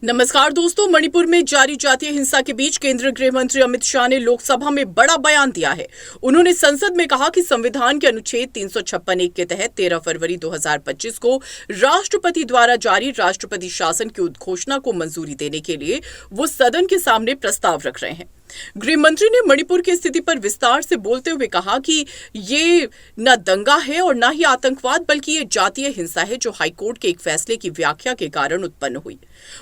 नमस्कार दोस्तों, मणिपुर में जारी जातीय हिंसा के बीच केंद्रीय गृह मंत्री अमित शाह ने लोकसभा में बड़ा बयान दिया है। उन्होंने संसद में कहा कि संविधान के अनुच्छेद 356(1) के तहत 13 फरवरी 2025 को राष्ट्रपति द्वारा जारी राष्ट्रपति शासन की उद्घोषणा को मंजूरी देने के लिए वो सदन के सामने प्रस्ताव रख रहे हैं। गृह मंत्री ने मणिपुर की स्थिति पर विस्तार से बोलते हुए कहा कि ये न दंगा है और न ही आतंकवाद, बल्कि ये जातीय हिंसा है जो हाईकोर्ट के एक फैसले की व्याख्या के कारण उत्पन्न हुई।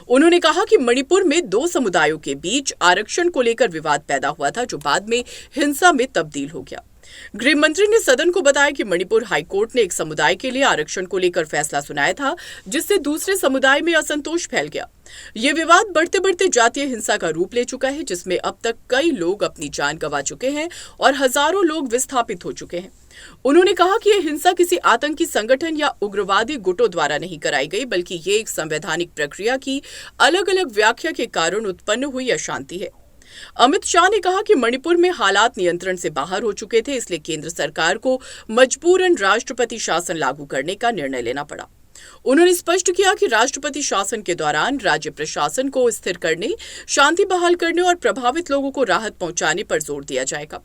उन्होंने कहा कि मणिपुर में दो समुदायों के बीच आरक्षण को लेकर विवाद पैदा हुआ था, जो बाद में हिंसा में तब्दील हो गया। गृह मंत्री ने सदन को बताया कि मणिपुर हाईकोर्ट ने एक समुदाय के लिए आरक्षण को लेकर फैसला सुनाया था, जिससे दूसरे समुदाय में असंतोष फैल गया। ये विवाद बढ़ते बढ़ते जातीय हिंसा का रूप ले चुका है, जिसमें अब तक कई लोग अपनी जान गंवा चुके हैं और हजारों लोग विस्थापित हो चुके हैं। उन्होंने कहा कि यह हिंसा किसी आतंकी संगठन या उग्रवादी गुटों द्वारा नहीं कराई गई, बल्कि ये एक संवैधानिक प्रक्रिया की अलग अलग व्याख्या के कारण उत्पन्न हुई अशांति है। अमित शाह ने कहा कि मणिपुर में हालात नियंत्रण से बाहर हो चुके थे, इसलिए केंद्र सरकार को मजबूरन राष्ट्रपति शासन लागू करने का निर्णय लेना पड़ा। उन्होंने स्पष्ट किया कि राष्ट्रपति शासन के दौरान राज्य प्रशासन को स्थिर करने, शांति बहाल करने और प्रभावित लोगों को राहत पहुंचाने पर जोर दिया जाएगा।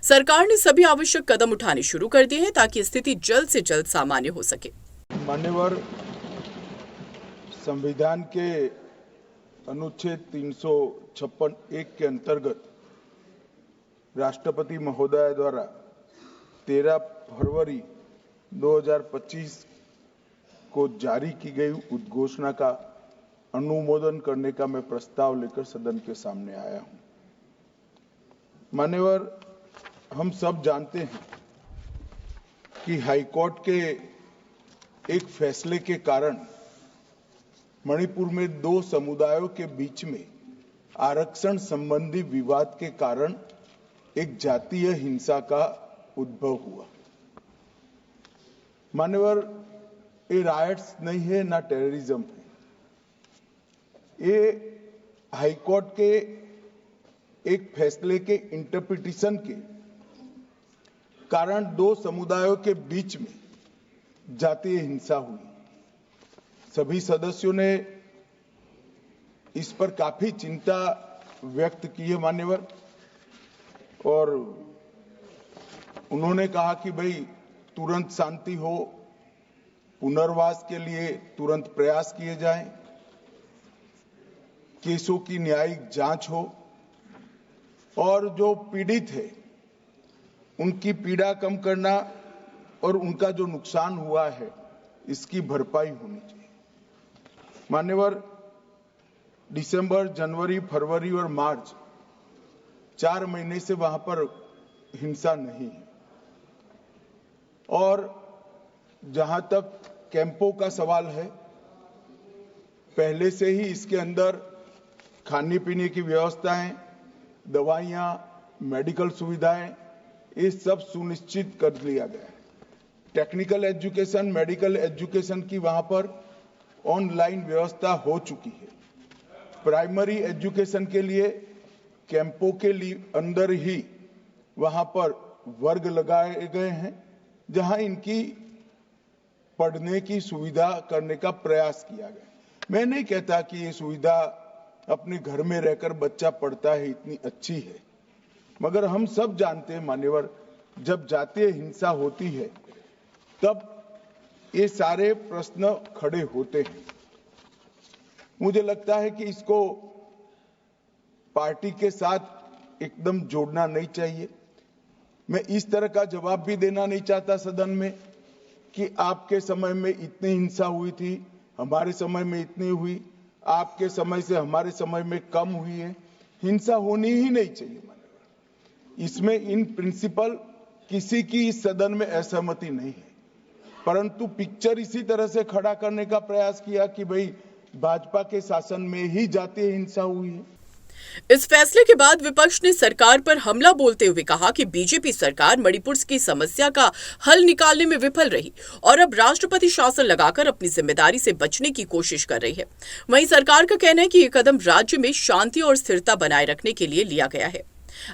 सरकार ने सभी आवश्यक कदम उठाने शुरू कर दिए हैं ताकि स्थिति जल्द से जल्द सामान्य हो सके। मान्यवर, संविधान के अनुच्छेद 356(1) के अंतर्गत राष्ट्रपति महोदय द्वारा 13 फरवरी 2025 को जारी की गई उद्घोषणा का अनुमोदन करने का मैं प्रस्ताव लेकर सदन के सामने आया हूं। मान्यवर, हम सब जानते हैं कि हाईकोर्ट के एक फैसले के कारण मणिपुर में दो समुदायों के बीच में आरक्षण संबंधी विवाद के कारण एक जातीय हिंसा का उद्भव हुआ। मान्यवर, ये रायट्स नहीं है, ना टेररिज्म है। ये हाईकोर्ट के एक फैसले के इंटरप्रिटेशन के कारण दो समुदायों के बीच में जातीय हिंसा हुई। सभी सदस्यों ने इस पर काफी चिंता व्यक्त की है मान्यवर, और उन्होंने कहा कि भाई तुरंत शांति हो, पुनर्वास के लिए तुरंत प्रयास किए जाएं, केसों की न्यायिक जांच हो और जो पीड़ित है उनकी पीड़ा कम करना और उनका जो नुकसान हुआ है इसकी भरपाई होनी चाहिए। मान्यवर, दिसंबर, जनवरी, फरवरी और मार्च 4 महीने से वहां पर हिंसा नहीं है, और जहां तक कैंपों का सवाल है, पहले से ही इसके अंदर खाने पीने की व्यवस्थाएं, दवाइयां, मेडिकल सुविधाएं, ये सब सुनिश्चित कर लिया गया है। टेक्निकल एजुकेशन, मेडिकल एजुकेशन की वहां पर ऑनलाइन व्यवस्था हो चुकी है। प्राइमरी एजुकेशन के लिए कैंपों के लिए अंदर ही वहां पर वर्ग लगाए गए हैं, जहां इनकी पढ़ने की सुविधा करने का प्रयास किया गया। मैं नहीं कहता कि ये सुविधा अपने घर में रहकर बच्चा पढ़ता है इतनी अच्छी है, मगर हम सब जानते हैं मान्यवर, जब जातीय हिंसा होती है तब ये सारे प्रश्न खड़े होते हैं। मुझे लगता है कि इसको पार्टी के साथ एकदम जोड़ना नहीं चाहिए। मैं इस तरह का जवाब भी देना नहीं चाहता सदन में कि आपके समय में इतनी हिंसा हुई थी, हमारे समय में इतनी हुई, आपके समय से हमारे समय में कम हुई है। हिंसा होनी ही नहीं चाहिए। इसमें इन प्रिंसिपल किसी की इस सदन में असहमति नहीं है, परंतु पिक्चर इसी तरह से खड़ा करने का प्रयास किया कि भाई भाजपा के शासन में ही जातीय हिंसा हुई है। इस फैसले के बाद विपक्ष ने सरकार पर हमला बोलते हुए कहा कि बीजेपी सरकार मणिपुर की समस्या का हल निकालने में विफल रही और अब राष्ट्रपति शासन लगाकर अपनी जिम्मेदारी से बचने की कोशिश कर रही है। वहीं सरकार का कहना है कि यह कदम राज्य में शांति और स्थिरता बनाए रखने के लिए लिया गया है।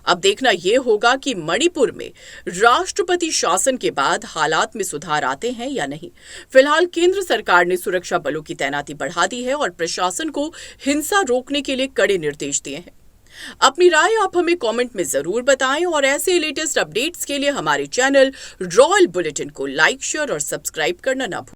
अब देखना यह होगा कि मणिपुर में राष्ट्रपति शासन के बाद हालात में सुधार आते हैं या नहीं। फिलहाल केंद्र सरकार ने सुरक्षा बलों की तैनाती बढ़ा दी है और प्रशासन को हिंसा रोकने के लिए कड़े निर्देश दिए हैं। अपनी राय आप हमें कमेंट में जरूर बताएं और ऐसे लेटेस्ट अपडेट्स के लिए हमारे चैनल रॉयल बुलेटिन को लाइक, शेयर और सब्सक्राइब करना ना भूलें।